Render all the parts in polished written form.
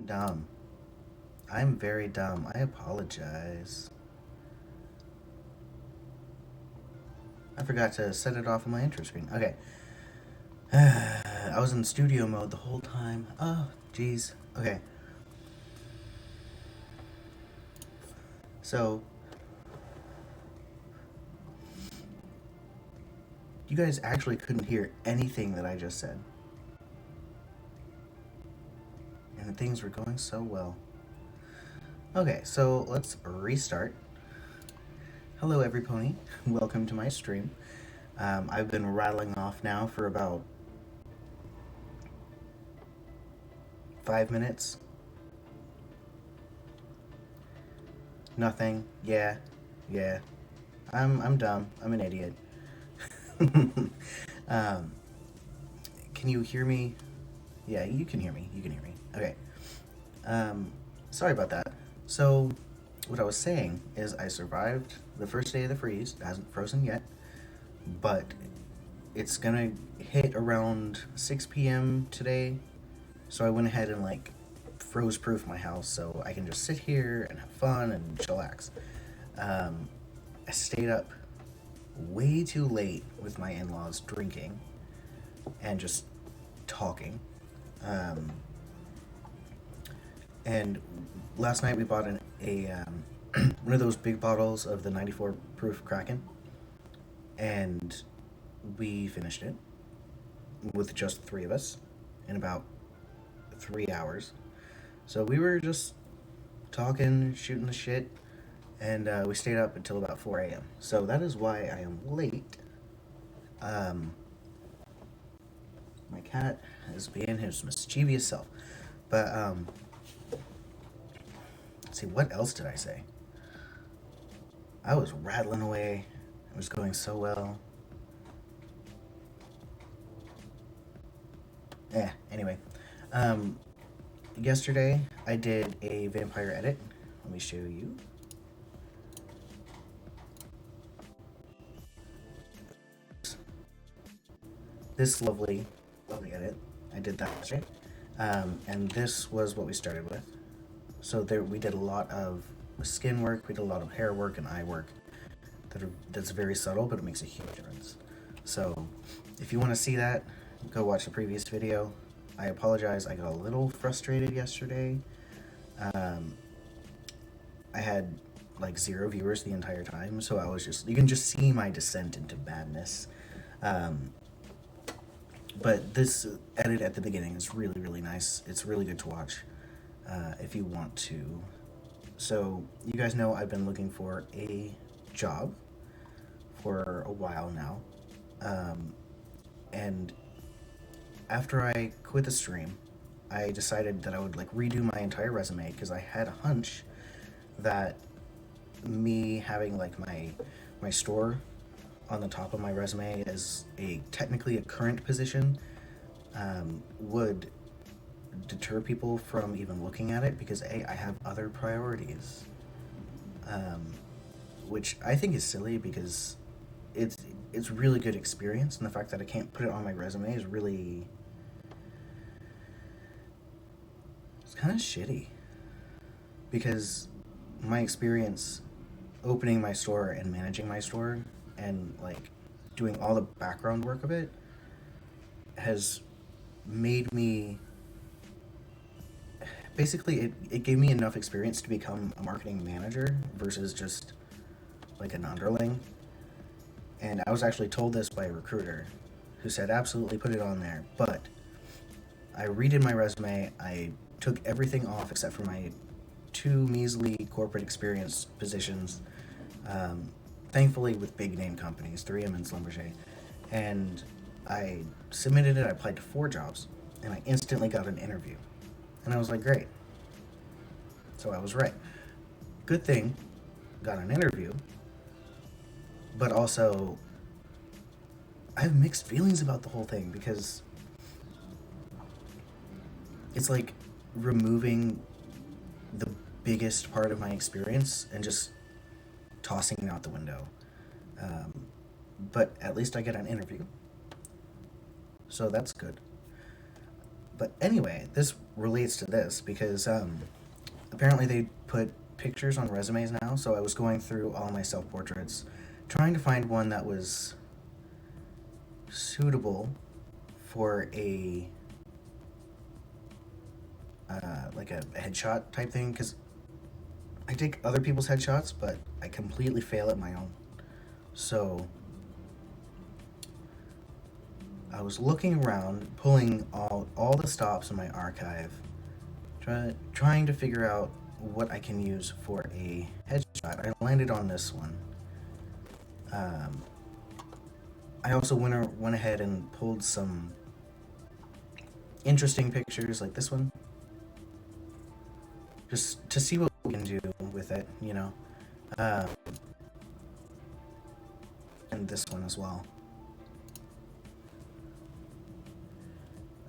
dumb. I'm very dumb. I apologize. I forgot to set it off on my intro screen. Okay. I was in studio mode the whole time. Oh, jeez. Okay. So, you guys actually couldn't hear anything that I just said. And things were going so well. Okay, so let's restart. Hello, everypony. Welcome to my stream. I've been rattling off now for about 5 minutes. Nothing. Yeah. I'm dumb. I'm an idiot. um, can you hear me? Yeah, you can hear me. Okay. Sorry about that. So, what I was saying is I survived the first day of the freeze. It hasn't frozen yet, but it's gonna hit around 6 p.m. today. So I went ahead and froze proof my house so I can just sit here and have fun and chillax. I stayed up way too late with my in-laws drinking and just talking. And last night we bought one of those big bottles of the 94 proof Kraken, and we finished it with just 3 of us in about 3 hours. So we were just talking, shooting the shit, and we stayed up until about 4 a.m. So that is why I am late. My cat is being his mischievous self. But, let's see, what else did I say? I was rattling away. It was going so well. Anyway. Yesterday, I did a vampire edit. Let me show you. This lovely edit. I did that yesterday. And this was what we started with. So we did a lot of skin work, we did a lot of hair work and eye work. That's very subtle, but it makes a huge difference. So if you want to see that, go watch the previous video. I apologize, I got a little frustrated yesterday. I had 0 viewers the entire time, so you can just see my descent into madness. But this edit at the beginning is really, really nice. It's really good to watch if you want to. So you guys know I've been looking for a job for a while now. And after I quit the stream, I decided that I would redo my entire resume because I had a hunch that me having my store on the top of my resume as technically a current position would deter people from even looking at it because I have other priorities, which I think is silly because it's really good experience, and the fact that I can't put it on my resume is really, it's kind of shitty because my experience opening my store and managing my store and doing all the background work of it has made me, basically it gave me enough experience to become a marketing manager versus just an underling. And I was actually told this by a recruiter who said absolutely put it on there, but I redid my resume. I took everything off except for my 2 measly corporate experience positions, thankfully with big name companies, 3M and Schlumberger. And I submitted it. I applied to 4 jobs, and I instantly got an interview. And I was like, great. So I was right. Good thing, got an interview, but also I have mixed feelings about the whole thing because it's removing the biggest part of my experience and just tossing it out the window. But at least I get an interview, so that's good. But anyway, this relates to this because apparently they put pictures on resumes now. So I was going through all my self portraits, trying to find one that was suitable for a like a headshot type thing, because I take other people's headshots, but I completely fail at my own. So I was looking around, pulling all the stops in my archive, trying to figure out what I can use for a headshot. I landed on this one. I also went ahead and pulled some interesting pictures like this one, just to see what we can do with it, you know. And this one as well.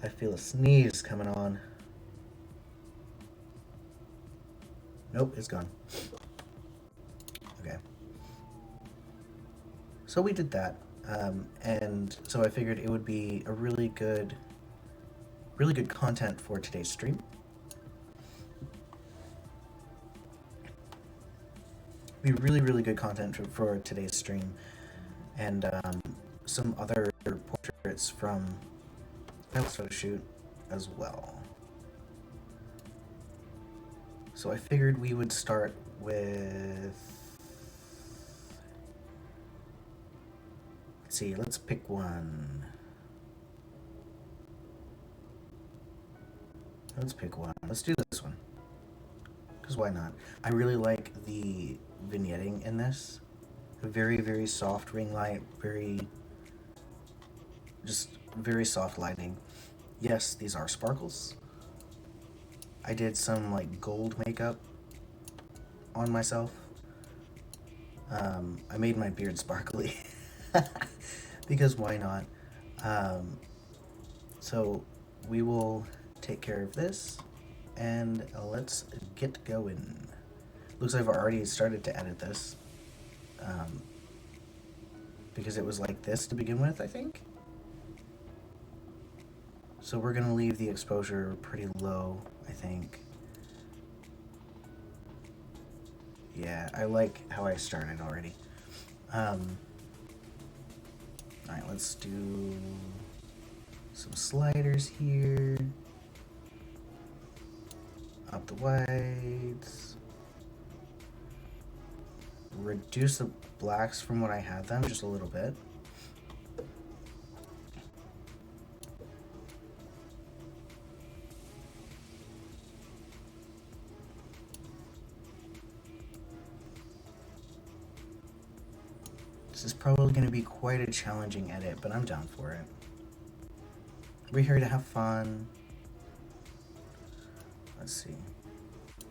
I feel a sneeze coming on. Nope, it's gone. Okay. So we did that. And so I figured it would be a really good content for today's stream. Be really good content for today's stream. And some other portraits from that photo shoot as well. So I figured we would start with, let's see, let's pick one. Let's do this one, because why not? I really like the vignetting in this. Very soft ring light, very soft lighting. Yes, these are sparkles. I did some like gold makeup on myself. I made my beard sparkly because why not? So we will take care of this and let's get going. Looks like I've already started to edit this because it was like this to begin with, I think. So we're gonna leave the exposure pretty low, I think. Yeah, I like how I started already. Alright, let's do some sliders here. Up the whites. Reduce the blacks from what I had them just a little bit. This is probably going to be quite a challenging edit, but I'm down for it. We're here to have fun. Let's see.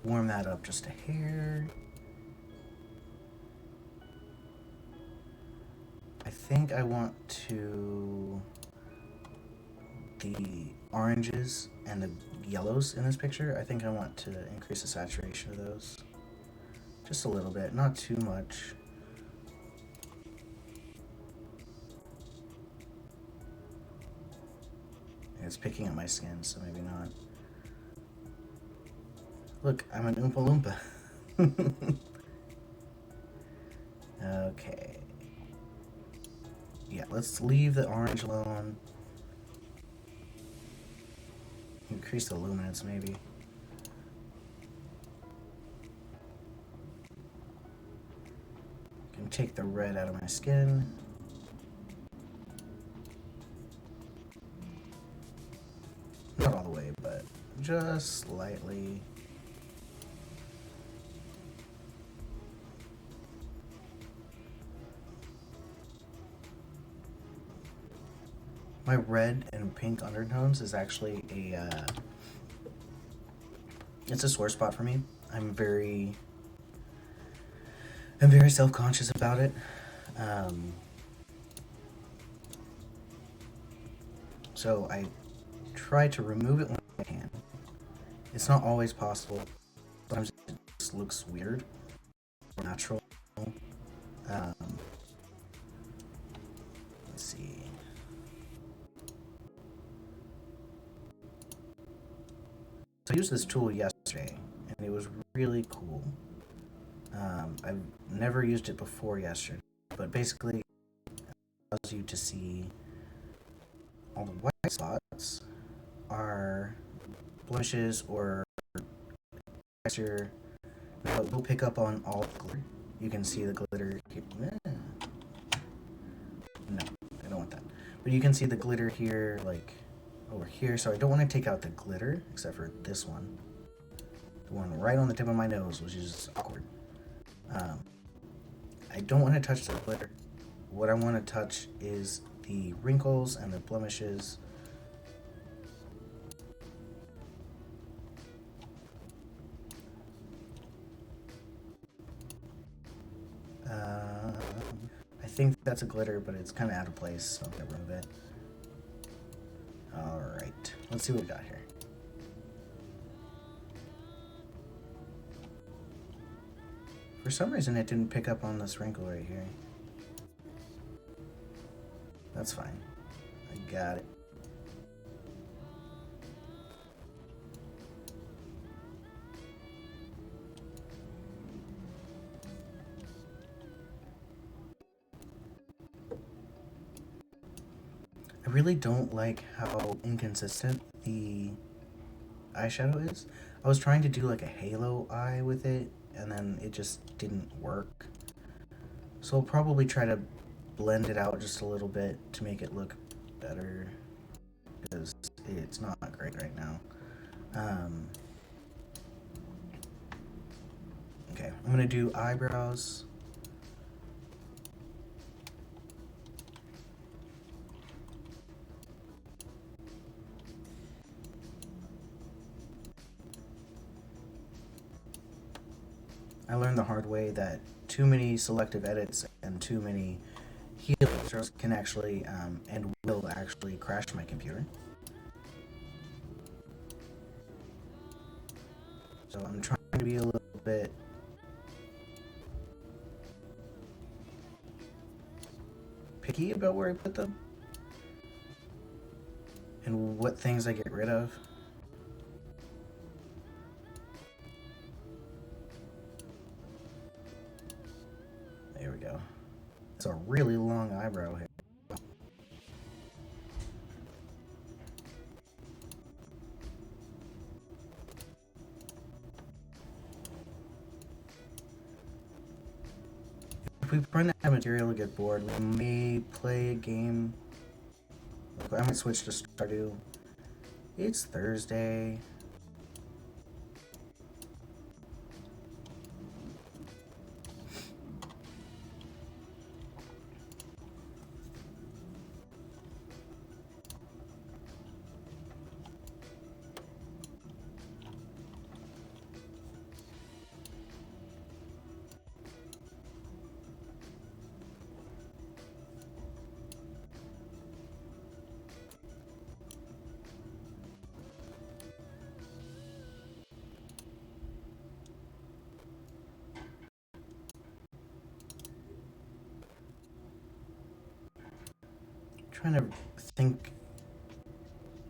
Warm that up just a hair. I think I want to... the oranges and the yellows in this picture, I think I want to increase the saturation of those. Just a little bit, not too much. It's picking up my skin, so maybe not. Look, I'm an Oompa Loompa. Okay. Yeah, let's leave the orange alone. Increase the luminance, maybe. Can take the red out of my skin. Not all the way, but just slightly. My red and pink undertones is actually it's a sore spot for me. I'm very self-conscious about it. So I try to remove it when I can. It's not always possible. Sometimes it just looks weird or natural. Let's see. So I used this tool yesterday, and it was really cool. I've never used it before yesterday, but basically it allows you to see all the white spots are blemishes or texture. Now, we'll pick up on all the glitter. You can see the glitter here. No, I don't want that. But you can see the glitter here, like over here. So I don't want to take out the glitter, except for this one. The one right on the tip of my nose, which is awkward. I don't want to touch the glitter. What I want to touch is the wrinkles and the blemishes. I think that's a glitter, but it's kind of out of place, so I'm gonna remove it. Alright, let's see what we got here. For some reason it didn't pick up on this wrinkle right here. That's fine. I got it. I really don't like how inconsistent the eyeshadow is. I was trying to do like a halo eye with it, and then it just didn't work. So I'll probably try to blend it out just a little bit to make it look better, because it's not great right now. Okay, I'm gonna do eyebrows. I learned the hard way that too many selective edits and too many healers can actually and will actually crash my computer. So I'm trying to be a little bit picky about where I put them and what things I get rid of. There we go. It's a really long eyebrow here. If we run out of material to get bored, we may play a game. I might switch to Stardew. It's Thursday. Trying to think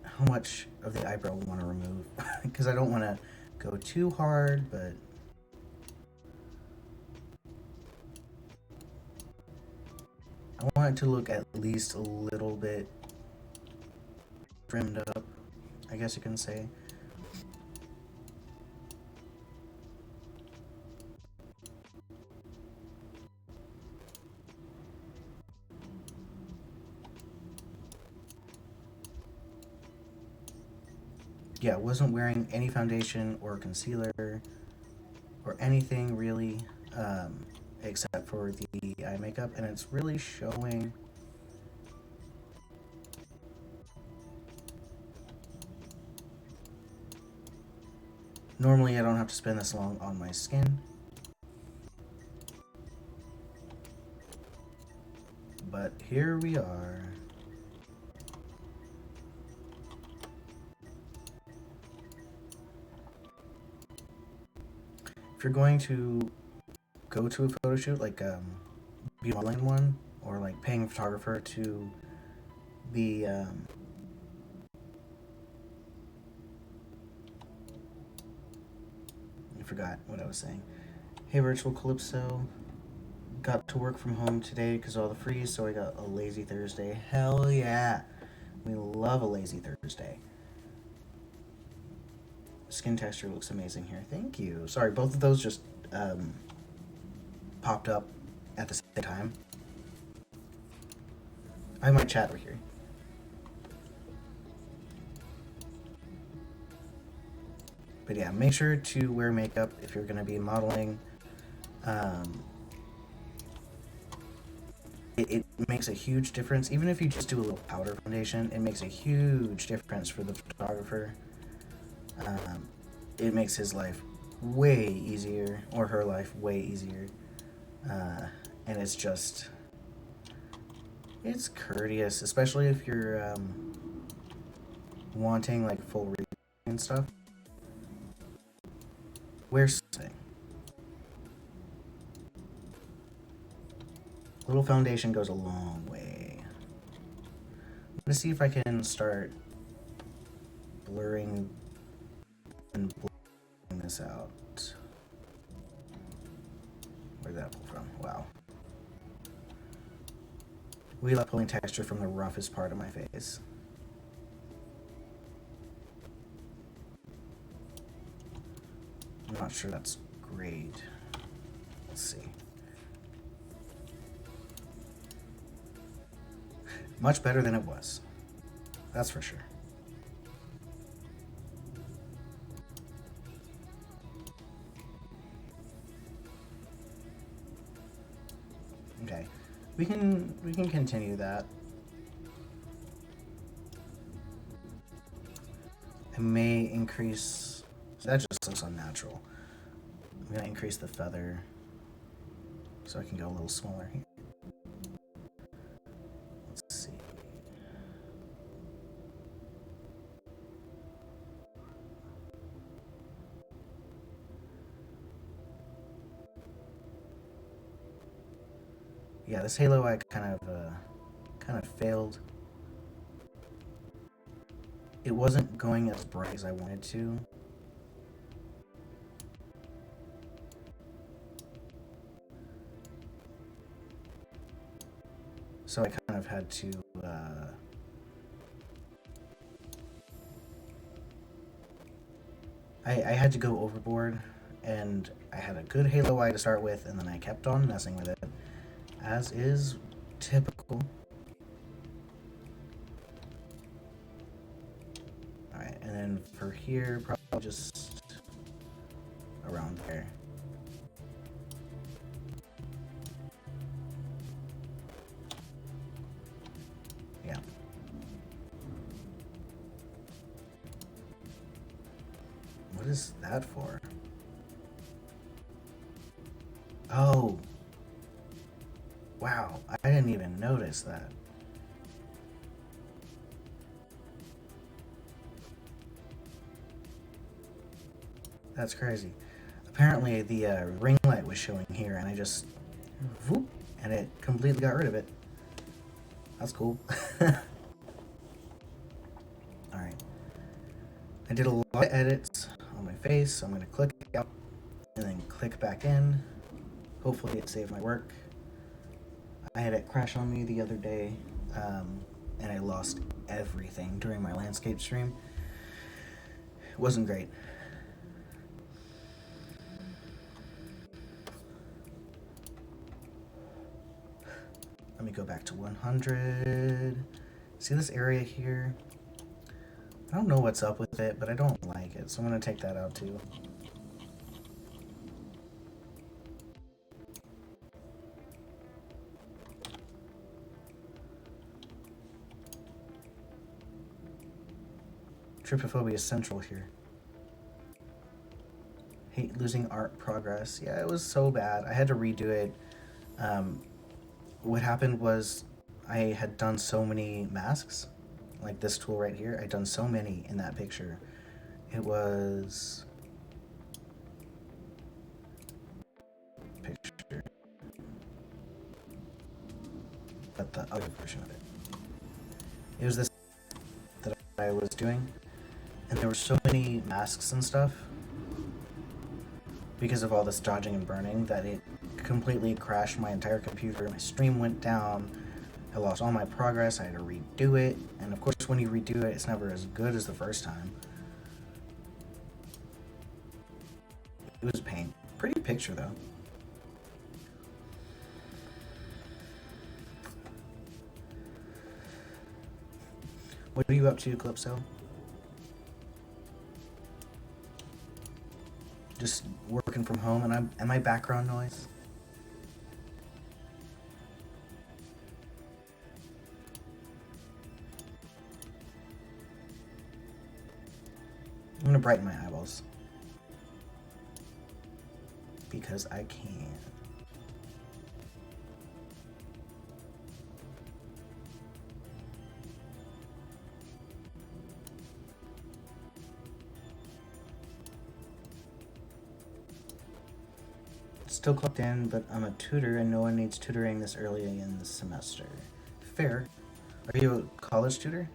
how much of the eyebrow I want to remove because I don't want to go too hard, but I want it to look at least a little bit trimmed up, I guess you can say. Yeah, wasn't wearing any foundation or concealer or anything really, except for the eye makeup, and it's really showing. Normally I don't have to spend this long on my skin, but here we are. If you're going to go to a photo shoot, like be modeling one, or like paying a photographer to be forgot what I was saying. Hey, Virtual Calypso. Got to work from home today because of all the freeze, so I got a lazy Thursday. Hell yeah. We love a lazy Thursday. Skin texture looks amazing here. Thank you. Sorry, both of those just popped up at the same time. I have my chat over here. But yeah, make sure to wear makeup if you're going to be modeling. It makes a huge difference. Even if you just do a little powder foundation, it makes a huge difference for the photographer. It makes his life way easier, or her life way easier. And it's just, it's courteous, especially if you're wanting like full reading and stuff. Wear something. A little foundation goes a long way. I'm gonna see if I can start blurring and blurring this out. Where did that pull from? Wow. We love pulling texture from the roughest part of my face. I'm not sure that's great. Let's see. Much better than it was. That's for sure. Okay. We can continue that. I may increase, that just looks unnatural. I'm gonna increase the feather so I can go a little smaller here. Let's see. Yeah, this halo I kind of failed. It wasn't going as bright as I wanted to. So I kind of had to I had to go overboard, and I had a good halo eye to start with, and then I kept on messing with it, as is typical. Alright, and then for here, probably just around there. Yeah. What is that for? Oh. Wow, I didn't even notice that. That's crazy. Apparently the ring light was showing here, and I just, whoop, and it completely got rid of it. That's cool. Alright. I did a lot of edits on my face, so I'm going to click out and then click back in. Hopefully it saved my work. I had it crash on me the other day, and I lost everything during my landscape stream. It wasn't great. Let me go back to 100. See this area here? I don't know what's up with it, but I don't like it, so I'm going to take that out too. Trypophobia is central here. Hate losing art progress. Yeah, it was so bad. I had to redo it. What happened was I had done so many masks, like this tool right here. I'd done so many in that picture. It was picture, but the other version of it. It was this that I was doing, and there were so many masks and stuff because of all this dodging and burning that it completely crashed my entire computer. My stream went down. I lost all my progress. I had to redo it. And of course, when you redo it, it's never as good as the first time. It was a pain. Pretty picture, though. What are you up to, Calypso? Just working from home, and am I background noise? I'm gonna brighten my eyeballs. Because I can. Still clocked in, but I'm a tutor and no one needs tutoring this early in the semester. Fair. Are you a college tutor?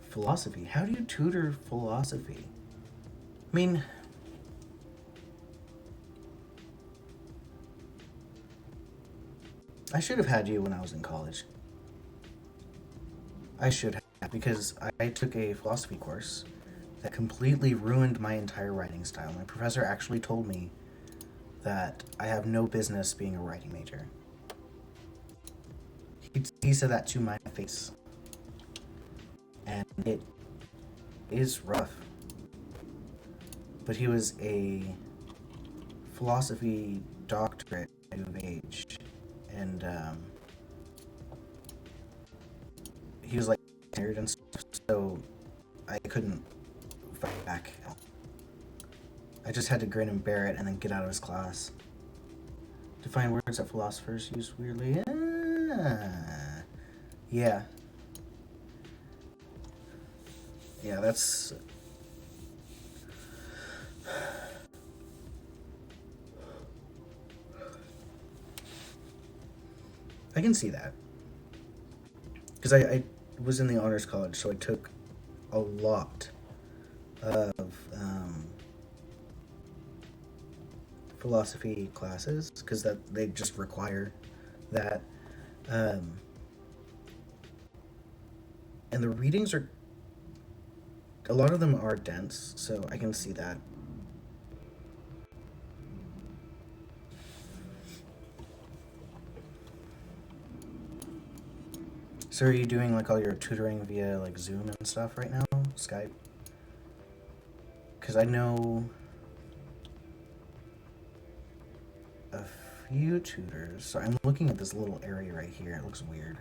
Philosophy. How do you tutor philosophy? I mean, I should have had you when I was in college. I should have, because I took a philosophy course that completely ruined my entire writing style. My professor actually told me that I have no business being a writing major. He said that to my face. And it is rough. But he was a philosophy doctorate of age. And he was like nerd and stuff, so I couldn't fight back. I just had to grin and bear it and then get out of his class. Define words that philosophers use weirdly. Yeah. Yeah, that's... I can see that. Because I was in the honors college, so I took a lot of philosophy classes, because that they just require that. And the readings are... a lot of them are dense, so I can see that. So are you doing like all your tutoring via like Zoom and stuff right now? Skype? Because I know a few tutors. So I'm looking at this little area right here. It looks weird.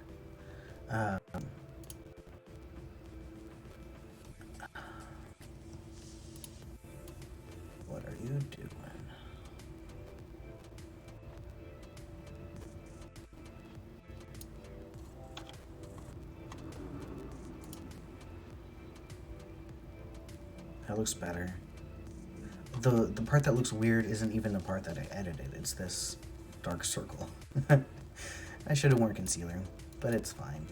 What are you doing? That looks better. The part that looks weird isn't even the part that I edited. It's this dark circle. I should have worn concealer, but it's fine.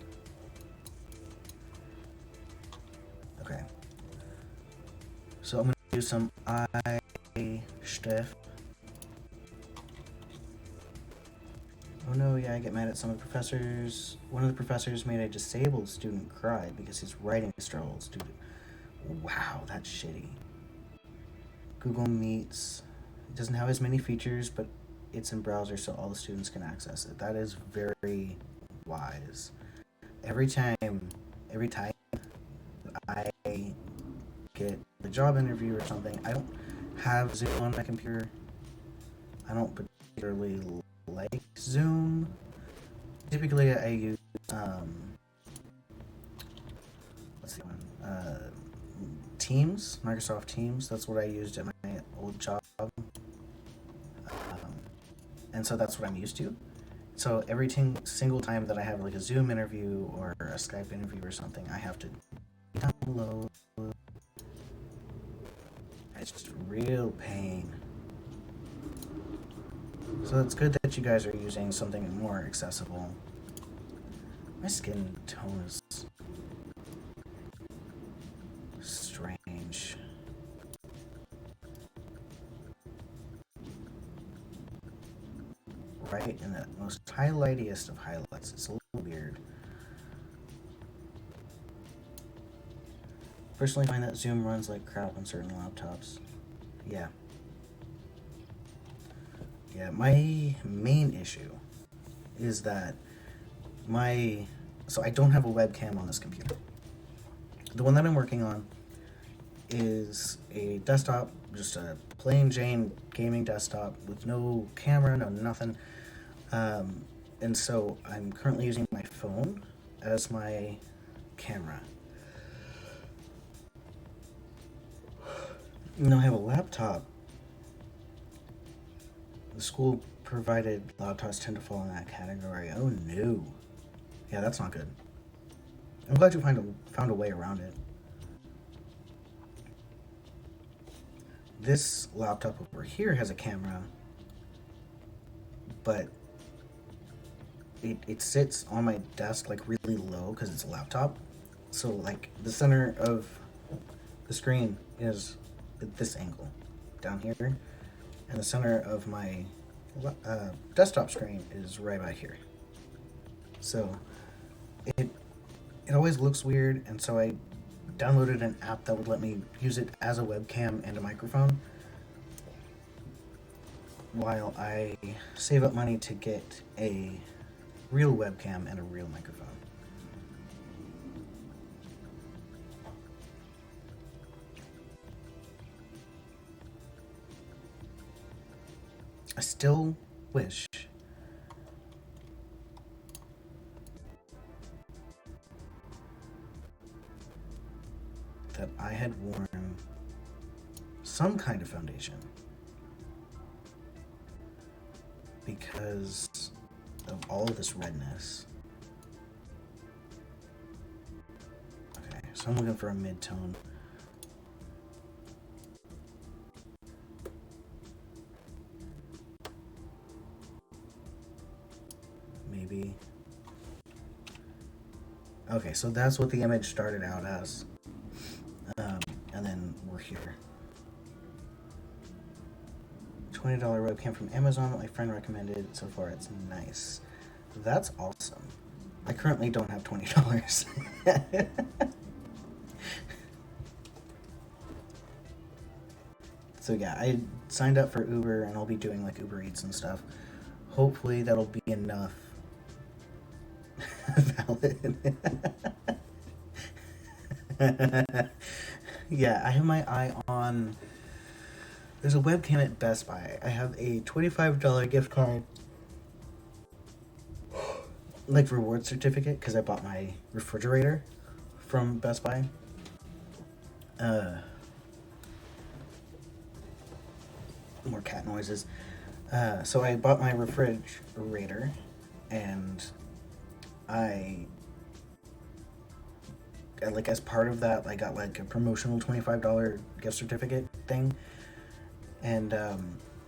Okay. So I'm gonna do some eye stuff. Oh no, yeah, I get mad at some of the professors. One of the professors made a disabled student cry because his writing struggles due to... Wow, that's shitty. Google Meets. It doesn't have as many features, but it's in browser so all the students can access it. That is very wise. Every time I get a job interview or something, I don't have Zoom on my computer. I don't particularly like Zoom. Typically I use what's the one? Teams, Microsoft Teams. That's what I used at my old job, and so that's what I'm used to. So every single time that I have like a Zoom interview or a Skype interview or something, I have to download. It's just a real pain. So it's good that you guys are using something more accessible. My skin tone is strange. Right in the most highlightiest of highlights. It's a little weird. Personally, I find that Zoom runs like crap on certain laptops. Yeah. Yeah, my main issue is that so I don't have a webcam on this computer. The one that I'm working on is a desktop, just a plain Jane gaming desktop with no camera, no nothing. And so I'm currently using my phone as my camera. And I have a laptop. The school provided laptops tend to fall in that category. Oh no. Yeah, that's not good. I'm glad you found a way around it. This laptop over here has a camera, but it sits on my desk like really low because it's a laptop. So like the center of the screen is at this angle down here, and the center of my desktop screen is right back here. So it always looks weird, and so I downloaded an app that would let me use it as a webcam and a microphone while I save up money to get a real webcam and a real microphone. I still wish that I had worn some kind of foundation because of all of this redness. Okay, so I'm looking for a mid-tone. Maybe. Okay, so that's what the image started out as. And then we're here. $20 webcam from Amazon that my friend recommended. So far, it's nice. That's awesome. I currently don't have $20. So yeah, I signed up for Uber and I'll be doing like Uber Eats and stuff. Hopefully that'll be enough. Valid. Yeah, I have my eye on. There's a webcam at Best Buy. I have a $25 gift card, like reward certificate, because I bought my refrigerator from Best Buy. More cat noises. So I bought my refrigerator, and like as part of that, I got like a promotional $25 gift certificate thing, and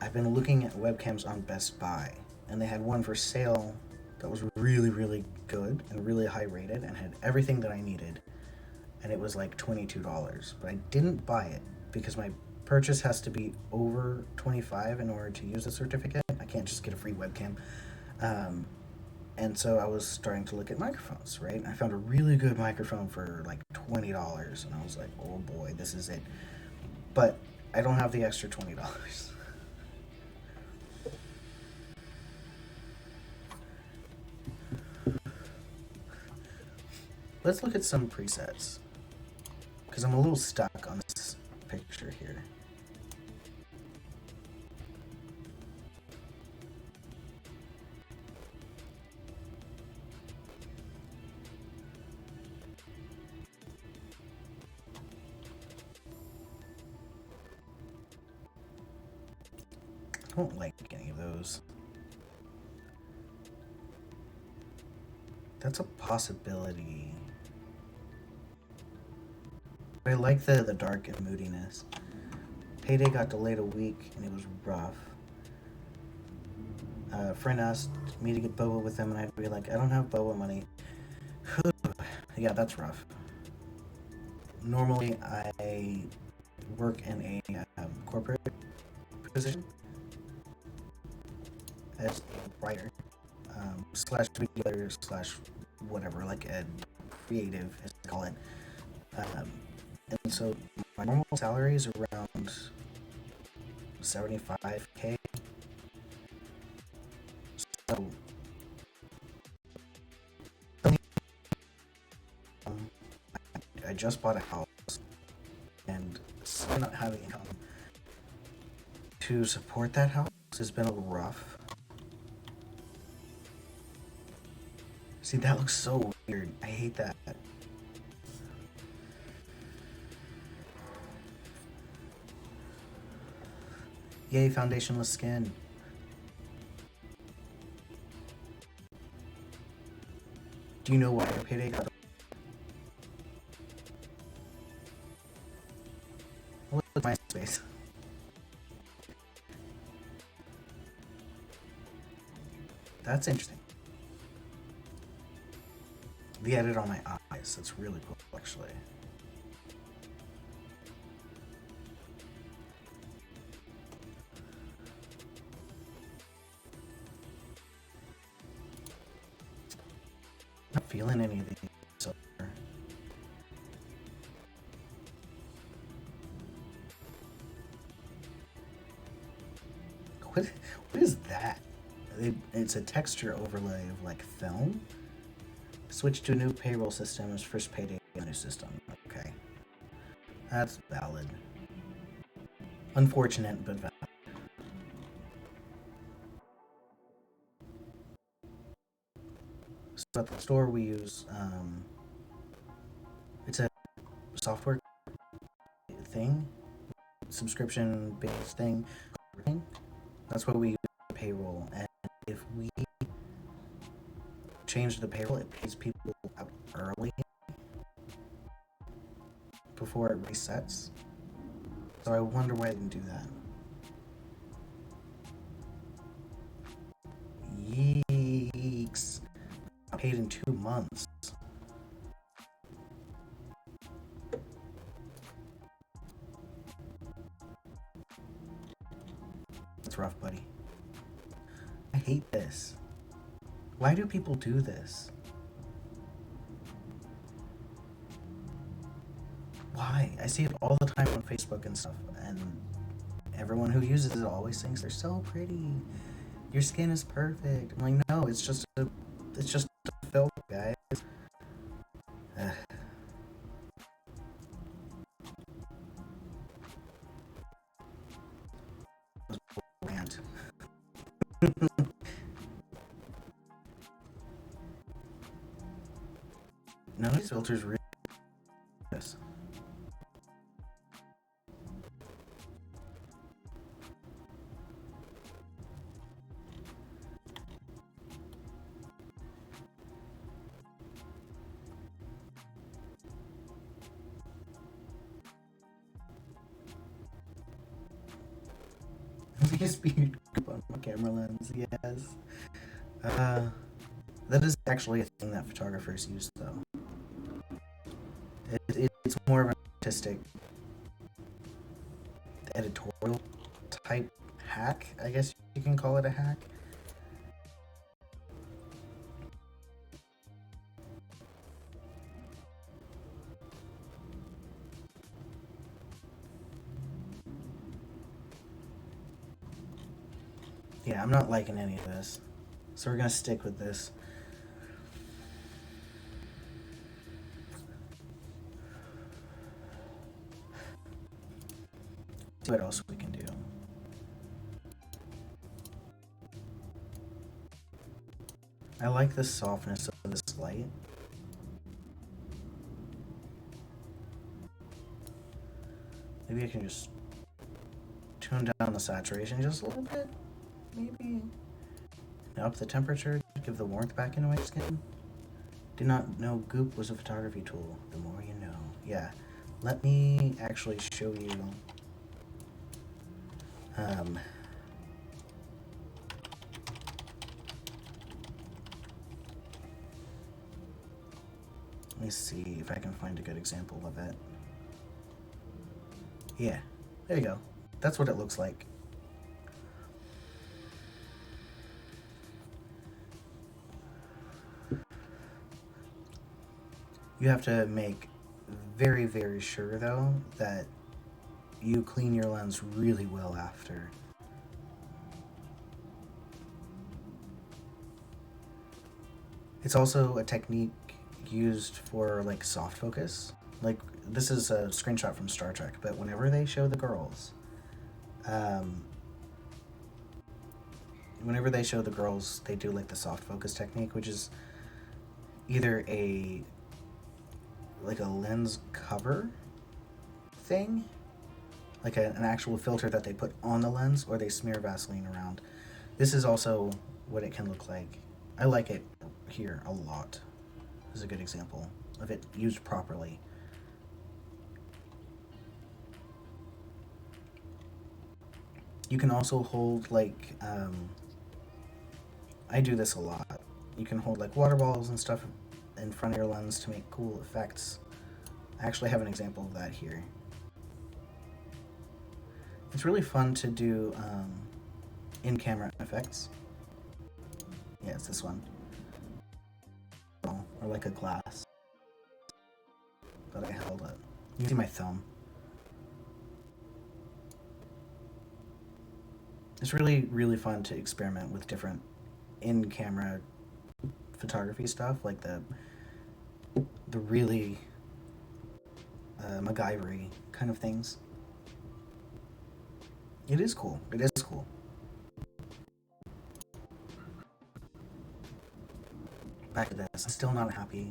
I've been looking at webcams on Best Buy, and they had one for sale that was really, really good and really high rated and had everything that I needed, and it was like $22, but I didn't buy it because my purchase has to be over 25 in order to use the certificate. I can't just get a free webcam. And so I was starting to look at microphones, right? And I found a really good microphone for like $20, and I was like, oh boy, this is it. But I don't have the extra $20. Let's look at some presets, because I'm a little stuck on this picture here. I don't like any of those. That's a possibility. I like the dark and moodiness. Payday got delayed a week and it was rough. A friend asked me to get boba with them, and I'd be like, I don't have boba money. Yeah, that's rough. Normally, I work in a corporate position as a writer, slash video slash whatever, like a creative, as they call it. Um, and so my normal salary is around 75K. So um, I just bought a house, and still not having income to support that house has been a little rough. See, that looks so weird. I hate that. Yay, foundationless skin. Do you know why Payday got What's my space? That's interesting. The edit on my eyes. That's really cool, actually. Not feeling anything so far. What is that? It's a texture overlay of like film. Switch to a new payroll system as first payday on a new system. Okay. That's valid. Unfortunate, but valid. So at the store we use, it's a software thing, subscription based thing. That's what we use for payroll. And if we change the payroll, it pays people out early before it resets. So I wonder why I didn't do that. Yeeks. I paid in 2 months. That's rough, buddy. I hate this. Why do people do this? Why? I see it all the time on Facebook and stuff, and everyone who uses it always thinks they're so pretty. Your skin is perfect. I'm like, no, it's just a filter, guys. Ugh. Rant. None of these filters really this. Speed on my camera lens, yes. That is actually a thing that photographers use, though. It's more of an artistic, editorial type hack, I guess you can call it a hack. Yeah, I'm not liking any of this. So we're gonna stick with this. See what else we can do. I like the softness of this light. Maybe I can just tune down the saturation just a little bit. Maybe up the temperature, give the warmth back into my skin. Did not know Goop was a photography tool. The more you know. Yeah. Let me actually show you. Um, Let me see if I can find a good example of it. Yeah, there you go. That's what it looks like. You have to make very, very sure, though, that you clean your lens really well after. It's also a technique used for like soft focus. Like this is a screenshot from Star Trek, but whenever they show the girls, um, they do like the soft focus technique, which is either a lens cover thing, like an actual filter that they put on the lens, or they smear Vaseline around. This is also what it can look like. I like it here a lot. This is a good example of it used properly. You can also hold I do this a lot. You can hold like water bottles and stuff in front of your lens to make cool effects. I actually have an example of that here. It's really fun to do in-camera effects. Yeah, it's this one. Or like a glass that I held up. You can see my thumb. It's really, really fun to experiment with different in-camera photography stuff, like the really MacGyver-y kind of things. It is cool. It is cool. Back to this. I'm still not happy.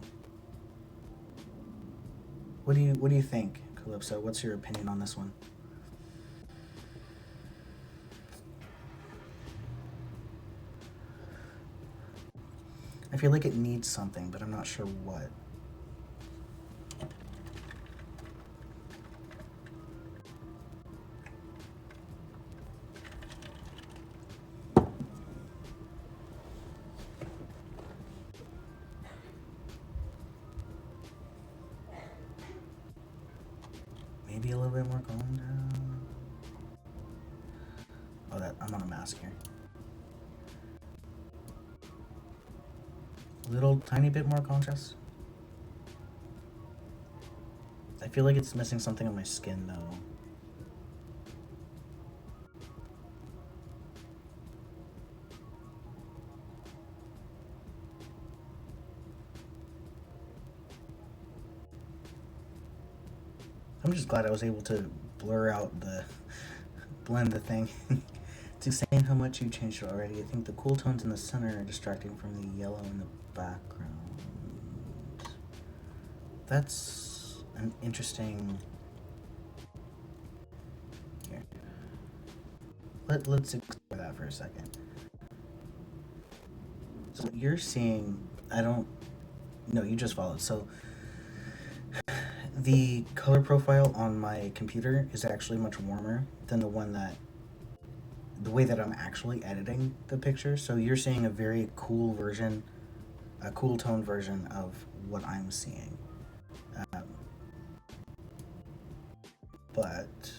What do you think, Calypso? What's your opinion on this one? I feel like it needs something, but I'm not sure what. Maybe a little bit more calm down. Oh, I'm on a mask here. A little tiny bit more contrast. I feel like it's missing something on my skin though. I'm just glad I was able to blur out blend the thing. It's insane how much you changed already. I think the cool tones in the center are distracting from the yellow in the background. That's an interesting... Here. Let's explore that for a second. So you're seeing... No, you just followed. So the color profile on my computer is actually much warmer than the way that I'm actually editing the picture. So you're seeing a very cool version, a cool tone version of what I'm seeing. But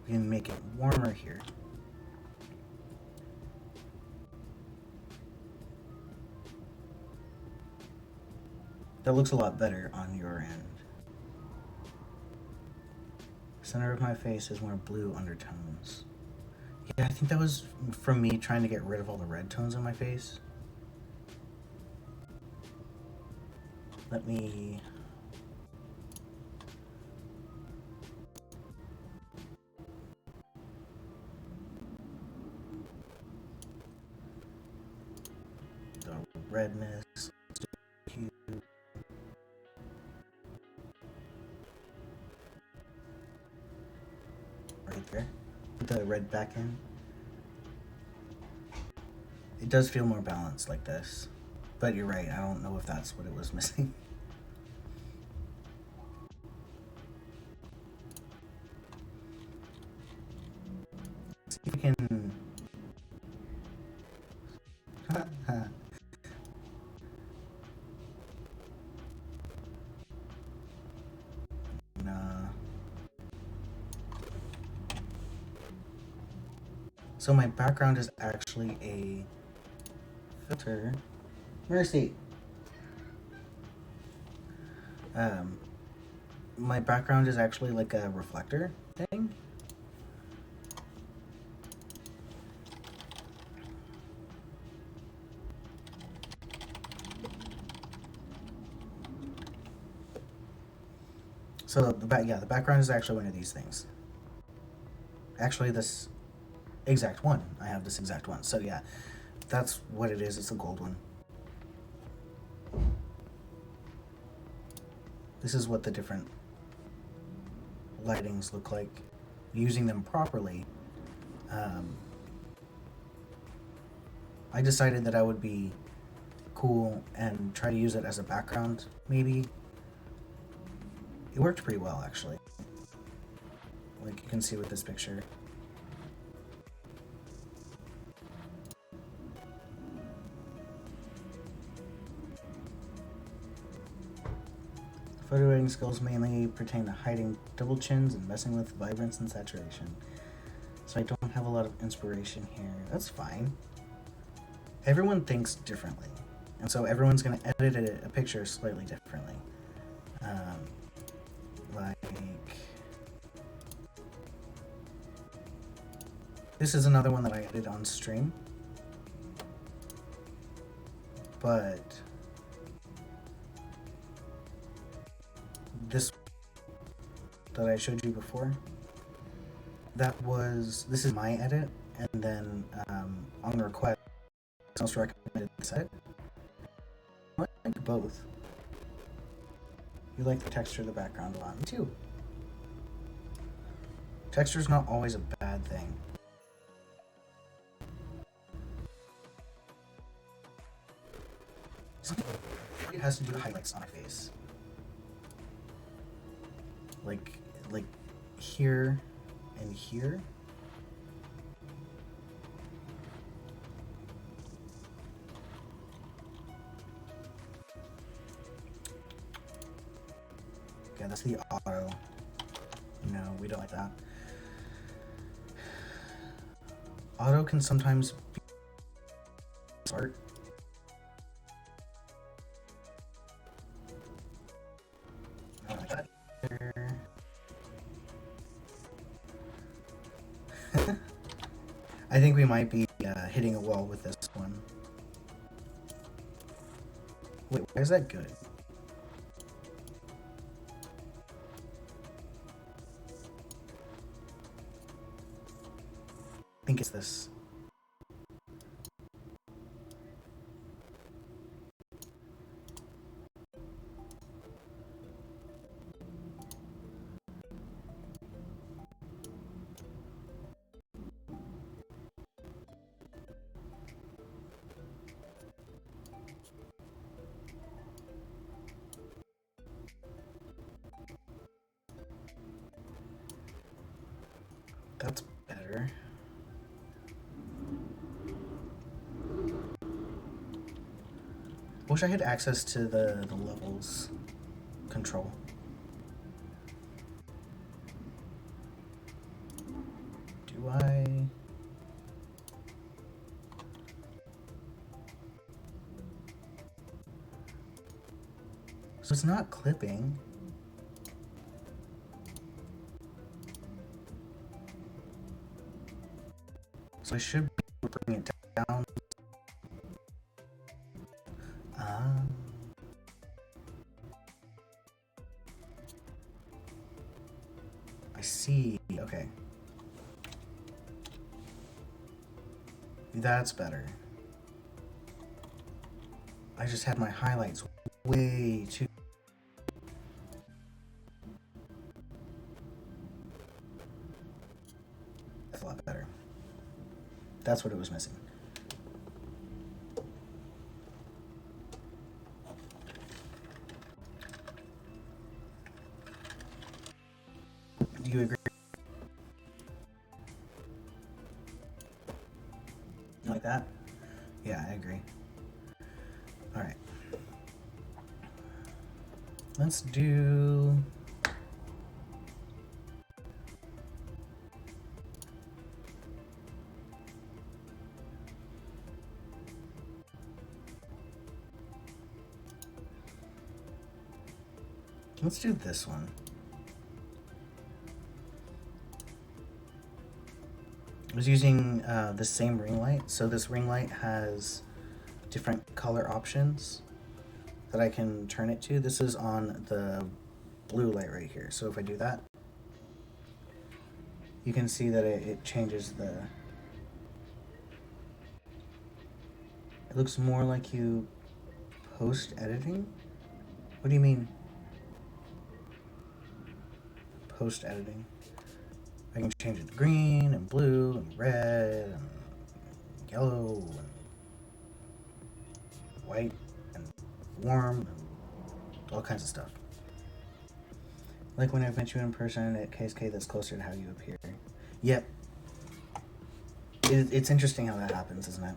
we can make it warmer here. That looks a lot better on your end. Center of my face is more blue undertones. Yeah, I think that was from me trying to get rid of all the red tones on my face. Let me... The redness. Right there. Put the red back in. It does feel more balanced like this. But you're right, I don't know if that's what it was missing. See if we can... Nah. So my background is actually a filter. Mercy! My background is actually like a reflector thing. So the background is actually one of these things. Actually, this exact one. I have this exact one. So yeah, that's what it is. It's a gold one. This is what the different lightings look like. Using them properly, I decided that I would be cool and try to use it as a background, maybe. It worked pretty well, actually. Like you can see with this picture. Photo editing skills mainly pertain to hiding double chins and messing with vibrance and saturation. So I don't have a lot of inspiration here. That's fine. Everyone thinks differently. And so everyone's going to edit a picture slightly differently. Like... This is another one that I edited on stream. But... This that I showed you before, this is my edit, and then on request, most recommended this edit. I like both. You like the texture of the background a lot. Me too. Texture's not always a bad thing. It has to do with highlights on my face. Like here and here. Okay, that's the auto. No, we don't like that. Auto can sometimes be art. I don't like that. I think we might be hitting a wall with this one. Wait, why is that good? I think it's this. That's better. Wish I had access to the levels control. Do I? So it's not clipping. So I should be bringing it down. I see. Okay. That's better. I just had my highlights way too... That's a lot better. That's what it was missing. Do you agree? Like that? Yeah, I agree. Alright. Let's do... Let's do this one. I was using the same ring light. So this ring light has different color options that I can turn it to. This is on the blue light right here. So if I do that, you can see that it changes the... It looks more like you post-editing? What do you mean? Post-editing. I can change it to green and blue and red and yellow and white and warm and all kinds of stuff. Like when I've met you in person at KSK, that's closer to how you appear. Yep. It's interesting how that happens, isn't it?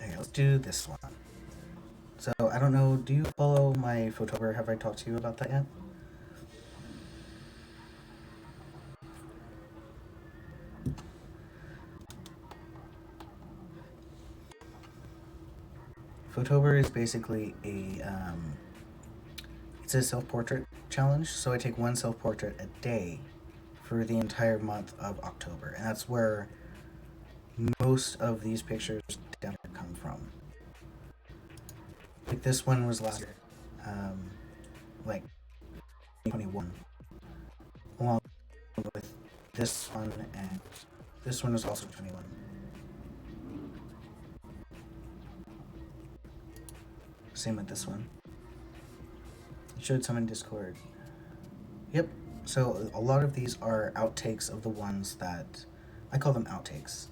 Okay, let's do this one. So, I don't know, do you follow my photographer? Have I talked to you about that yet? Photober is basically it's a self-portrait challenge. So I take one self-portrait a day for the entire month of October. And that's where most of these pictures down here come from. Like this one was last year, like 2021, along with this one, and this one was also 21. Same with this one. I showed some in Discord. Yep. So a lot of these are outtakes of the ones that I call them outtakes.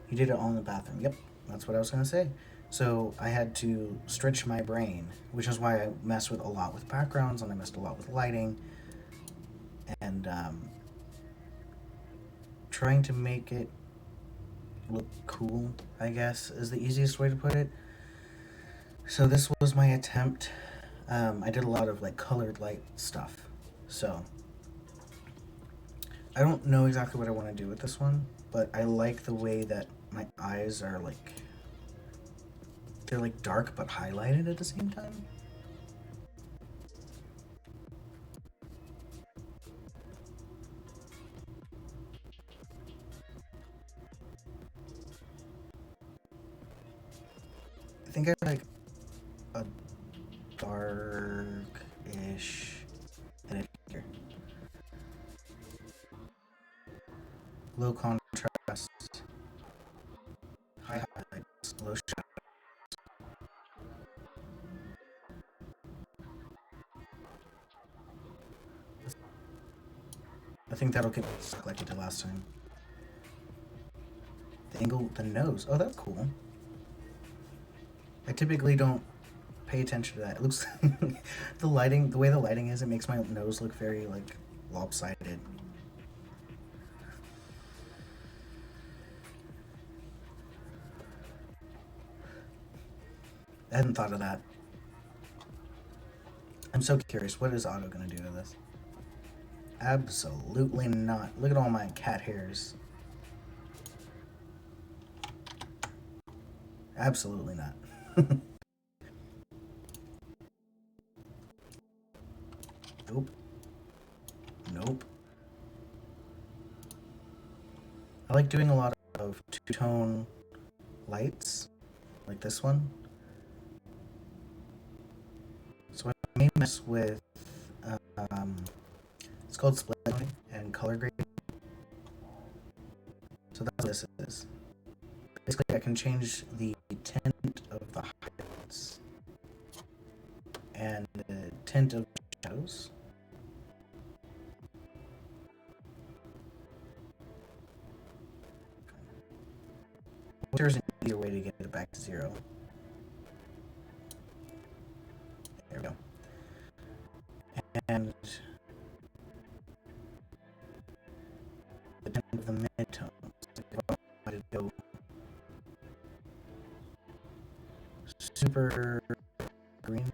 You did it all in the bathroom. Yep, that's what I was gonna say. So I had to stretch my brain, which is why I messed with a lot with backgrounds and I messed a lot with lighting, and trying to make it look cool, I guess, is the easiest way to put it. So this was my attempt. I did a lot of like colored light stuff. So I don't know exactly what I want to do with this one, but I like the way that my eyes are like, they're like dark but highlighted at the same time. I think I like a dark-ish edit here. Low contrast, high highlights, low shadow. I think that'll get stuck like it did last time. The angle, the nose. Oh, that's cool. I typically don't pay attention to that. It looks the lighting, the way the lighting is, it makes my nose look very like lopsided. I hadn't thought of that. I'm so curious. What is Otto gonna do to this? Absolutely not. Look at all my cat hairs. Absolutely not. Nope. Nope. I like doing a lot of two-tone lights, like this one. So I may mess with, it's called split lighting and color grading. So that's what this is. Basically, I can change the tint of the highlights and the tint of the shadows. There's easier way to get it back to 0. There we go. And the tint of the midtones. If I wanted to go super green.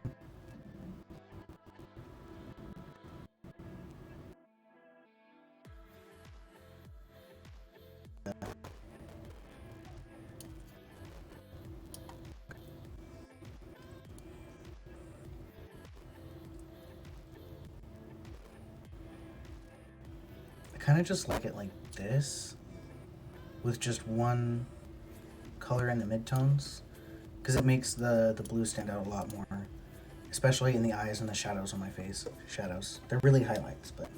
I kind of just like it like this, with just one color in the midtones, because it makes the blue stand out a lot more, especially in the eyes and the shadows on my face. Shadows. They're really highlights, but...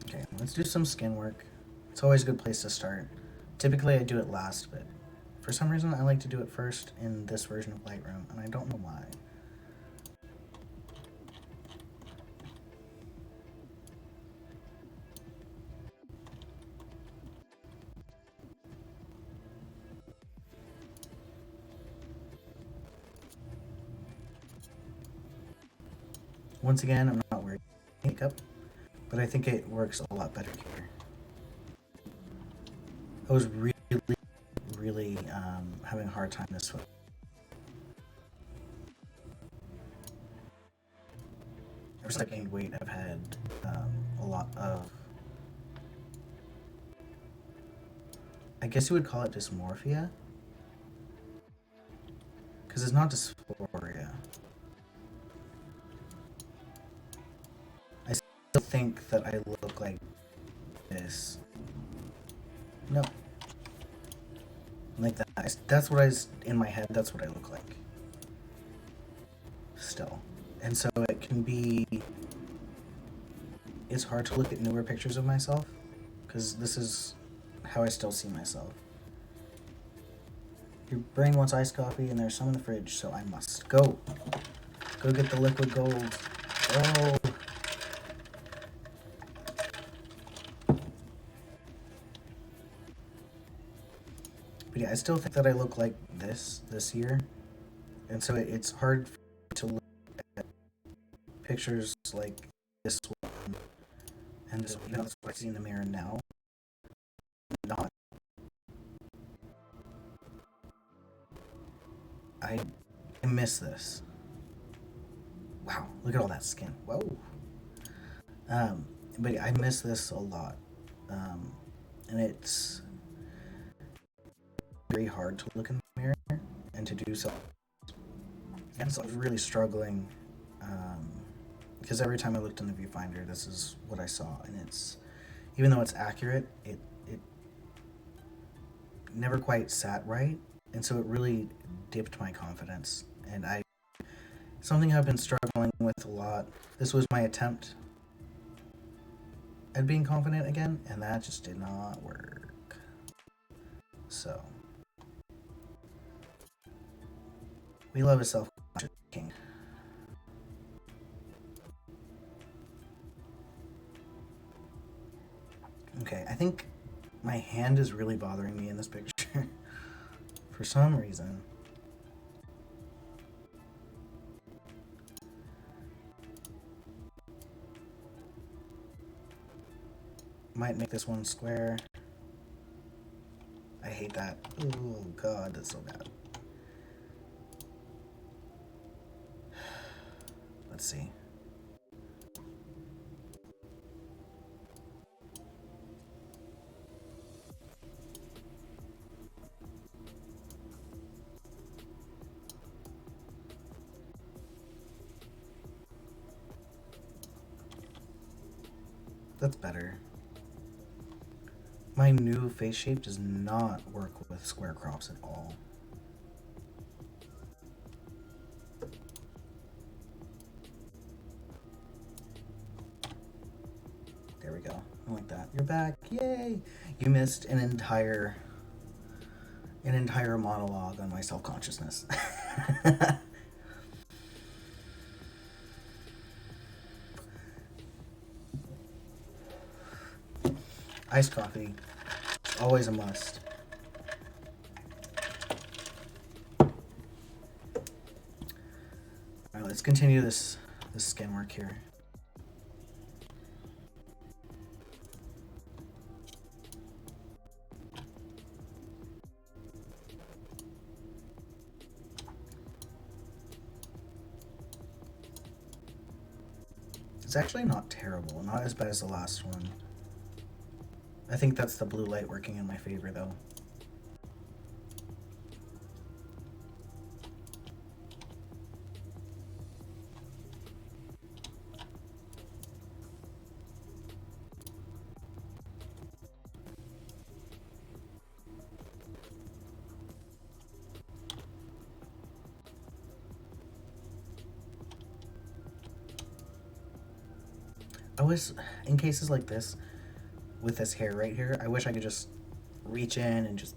Okay, let's do some skin work. It's always a good place to start. Typically I do it last, but for some reason I like to do it first in this version of Lightroom, and I don't know why. Once again, I'm not wearing makeup, but I think it works a lot better here. I was really having a hard time this one. Ever since I gained weight, I've had a lot of, I guess you would call it dysmorphia, because it's not dysphoria. I still think that I look like this. No. Like that. That's what in my head, that's what I look like. Still. And so it can be, it's hard to look at newer pictures of myself, because this is how I still see myself. Your brain wants iced coffee and there's some in the fridge, so I must go. Go get the liquid gold. Oh. But yeah, I still think that I look like this year. And so it's hard to look at pictures like this one and this one, even though that's what I see in the mirror now. Not. I miss this. Wow, look at all that skin. Whoa. But yeah, I miss this a lot. And it's very hard to look in the mirror and to do so. And so I was really struggling, because every time I looked in the viewfinder, this is what I saw, and it's, even though it's accurate, it never quite sat right, and so it really dipped my confidence. And something I've been struggling with a lot. This was my attempt at being confident again, and that just did not work. So we love a self-conscious king. Okay, I think my hand is really bothering me in this picture for some reason. Might make this one square. I hate that. Oh god, that's so bad. Let's see. That's better. My new face shape does not work with square crops at all. There we go. I like that. You're back. Yay! You missed an entire monologue on my self-consciousness. iced coffee, always a must. Alright, let's continue this skin work here. It's actually not terrible, not as bad as the last one. I think that's the blue light working in my favor though. I wish, in cases like this, with this hair right here, I wish I could just reach in and just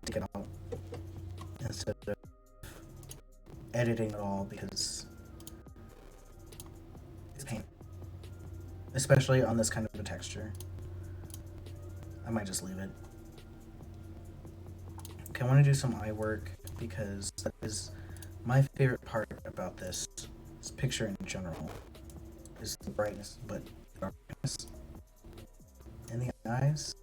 take it out instead of editing it all, because it's pain. Especially on this kind of a texture. I might just leave it. Okay, I want to do some eye work because that is my favorite part about this picture in general. Is the brightness, but darkness in the eyes.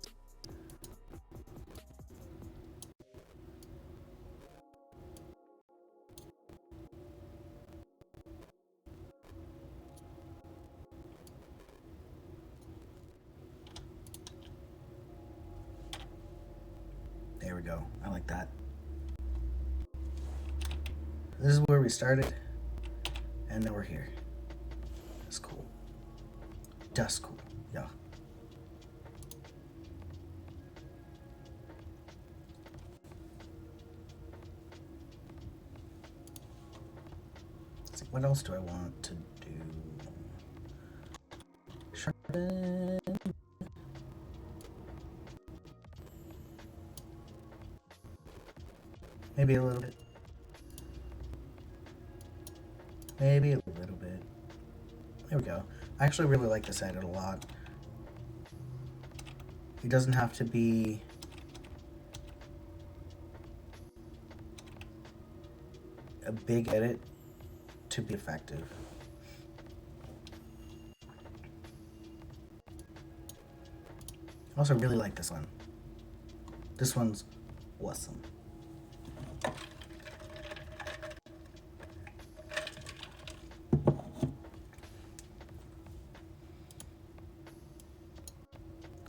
There we go. I like that. This is where we started, and now we're here. That's cool. That's cool. Yeah. Let's see, what else do I want to do? Sharpen. Maybe a little bit. Maybe a little bit. There we go. I actually really like this edit a lot. It doesn't have to be a big edit to be effective. I also really like this one. This one's awesome.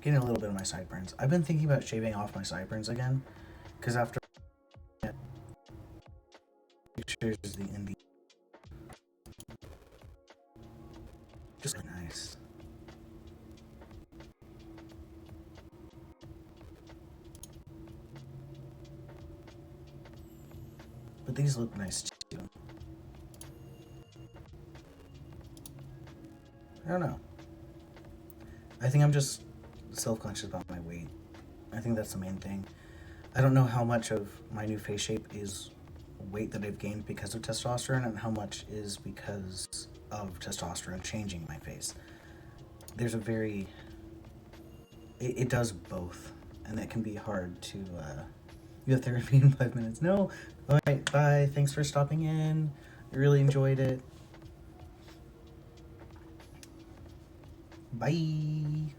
Getting a little bit of my sideburns. I've been thinking about shaving off my sideburns again, because after pictures in the just nice. But these look nice too. I don't know. I think I'm just self-conscious about my weight. I think that's the main thing. I don't know how much of my new face shape is weight that I've gained because of testosterone and how much is because of testosterone changing my face. There's a very... It does both, and that can be hard to... You have therapy in 5 minutes. No! Alright, bye. Thanks for stopping in. I really enjoyed it. Bye!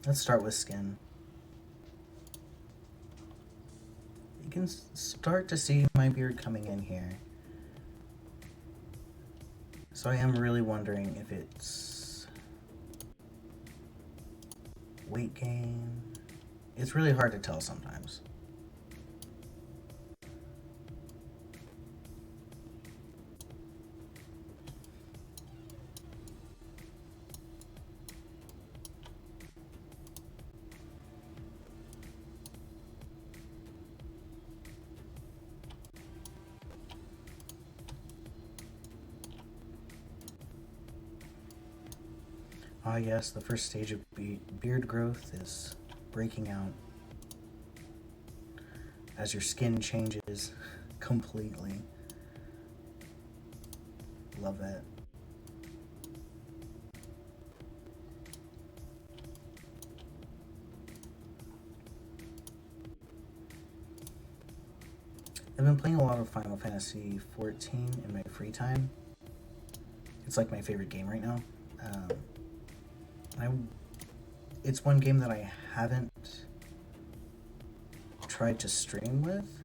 Let's start with skin. You can start to see my beard coming in here. So I am really wondering if it's weight gain. It's really hard to tell sometimes. Ah yes, the first stage of beard growth is breaking out as your skin changes completely. Love that. I've been playing a lot of Final Fantasy 14 in my free time. It's like my favorite game right now. I It's one game that I haven't tried to stream with,